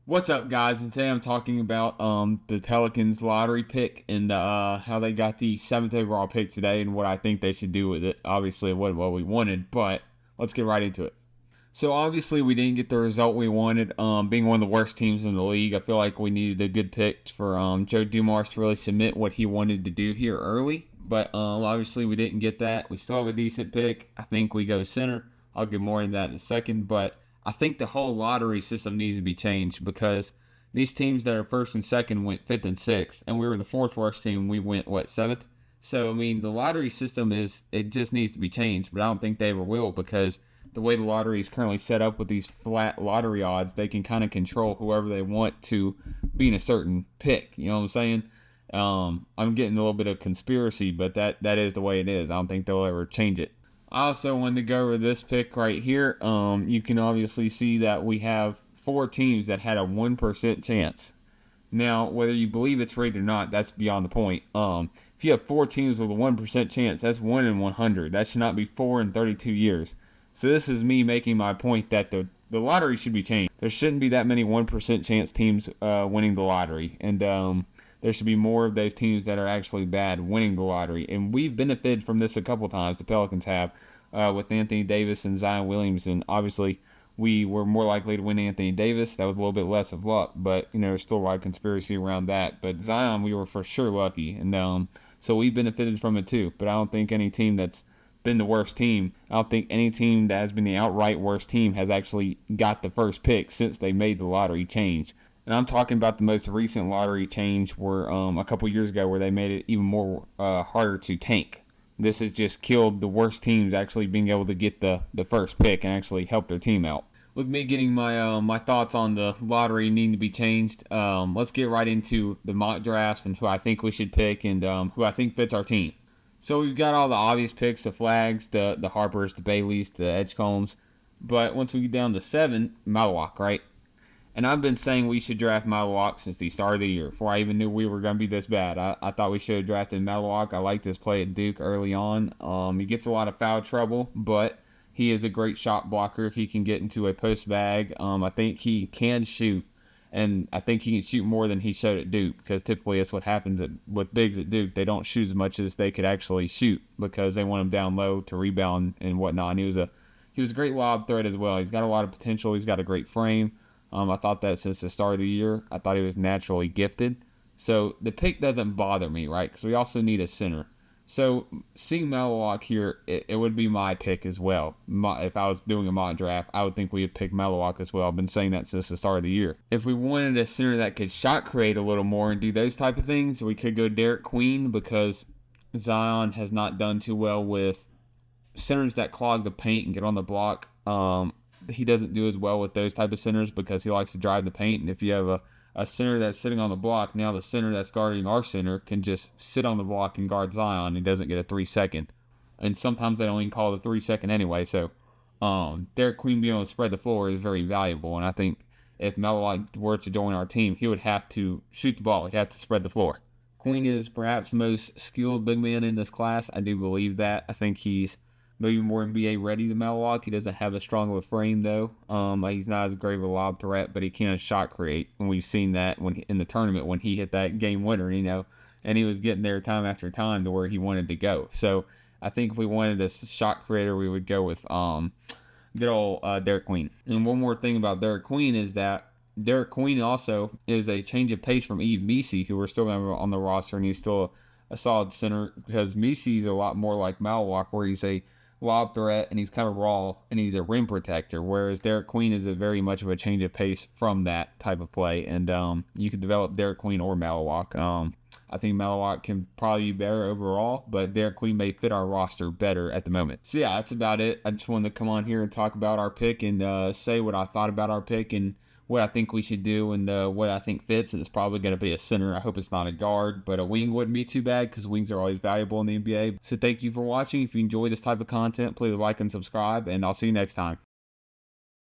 What's up, guys? And today I'm talking about the Pelicans lottery pick and how they got the seventh overall pick today and what I think they should do with it. Obviously, it wasn't what we wanted, but let's get right into it. So obviously, we didn't get the result we wanted. Being one of the worst teams in the league, I feel like we needed a good pick for Joe Dumars to really submit what he wanted to do here early. But obviously, we didn't get that. We still have a decent pick. I think we go center. I'll get more into that in a second, but I think the whole lottery system needs to be changed because these teams that are first and second went fifth and sixth, and we were the fourth worst team. We went what, seventh? So I mean, the lottery system it just needs to be changed, but I don't think they ever will because the way the lottery is currently set up with these flat lottery odds, they can kind of control whoever they want to be in a certain pick. You know what I'm saying? I'm getting a little bit of conspiracy, but that is the way it is. I don't think they'll ever change it. I also wanted to go over this pick right here. You can obviously see that we have four teams that had a 1% chance. Now, whether you believe it's rigged or not, that's beyond the point. If you have four teams with a 1% chance, that's 1 in 100. That should not be 4 in 32 years. So this is me making my point that the lottery should be changed. There shouldn't be that many 1% chance teams winning the lottery. And there should be more of those teams that are actually bad winning the lottery. And we've benefited from this a couple times, the Pelicans have, with Anthony Davis and Zion Williamson. Obviously, we were more likely to win Anthony Davis. That was a little bit less of luck, but there's still a lot of conspiracy around that. But Zion, we were for sure lucky, and so we benefited from it too. But I don't think any team that's been the worst team, I don't think any team that has been the outright worst team has actually got the first pick since they made the lottery change. And I'm talking about the most recent lottery change where a couple years ago where they made it even more harder to tank. This has just killed the worst teams actually being able to get the first pick and actually help their team out. With me getting my thoughts on the lottery needing to be changed, let's get right into the mock drafts and who I think we should pick and who I think fits our team. So we've got all the obvious picks, the Flags, the Harpers, the Baileys, the Edgecombs. But once we get down to 7, Maliwak, right? And I've been saying we should draft Maliwak since the start of the year, before I even knew we were going to be this bad. I thought we should have drafted Maliwak. I liked his play at Duke early on. He gets a lot of foul trouble, but he is a great shot blocker. He can get into a post bag. I think he can shoot, and I think he can shoot more than he showed at Duke, because typically that's what happens with bigs at Duke. They don't shoot as much as they could actually shoot because they want him down low to rebound and whatnot. And he was a great lob threat as well. He's got a lot of potential. He's got a great frame. I thought that since the start of the year, I thought he was naturally gifted. So the pick doesn't bother me, right? Because we also need a center. So seeing Maliwak here, it would be my pick as well. If I was doing a mock draft, I would think we would pick Maliwak as well. I've been saying that since the start of the year. If we wanted a center that could shot create a little more and do those type of things, we could go Derek Queen because Zion has not done too well with centers that clog the paint and get on the block. He doesn't do as well with those type of centers because he likes to drive the paint. And if you have a center that's sitting on the block, now the center that's guarding our center can just sit on the block and guard Zion. He doesn't get a 3-second. And sometimes they don't even call it a 3-second anyway. So Derek Queen being able to spread the floor is very valuable. And I think if Maliwak were to join our team, he would have to shoot the ball. He'd have to spread the floor. Queen is perhaps the most skilled big man in this class. I do believe that. I think he's maybe more NBA ready than Maliwak. He doesn't have as strong of a frame though. He's not as great of a lob threat, but he can shot create, and we've seen that in the tournament when he hit that game winner. And he was getting there time after time to where he wanted to go. So I think if we wanted a shot creator, we would go with good old Derek Queen. And one more thing about Derek Queen is that Derek Queen also is a change of pace from Yves Missi, who we're still going to have on the roster, and he's still a solid center because Missi's a lot more like Maliwak, where he's a lob threat and he's kind of raw and he's a rim protector, whereas Derek Queen is a very much of a change of pace from that type of play. And you could develop Derek Queen or Maliwak. I think Maliwak can probably be better overall, but Derek Queen may fit our roster better at the moment. So yeah, that's about it. I just wanted to come on here and talk about our pick and say what I thought about our pick and what I think we should do and what I think fits. And it's probably going to be a center. I hope it's not a guard, but a wing wouldn't be too bad because wings are always valuable in the NBA. So thank you for watching. If you enjoy this type of content, please like and subscribe, and I'll see you next time.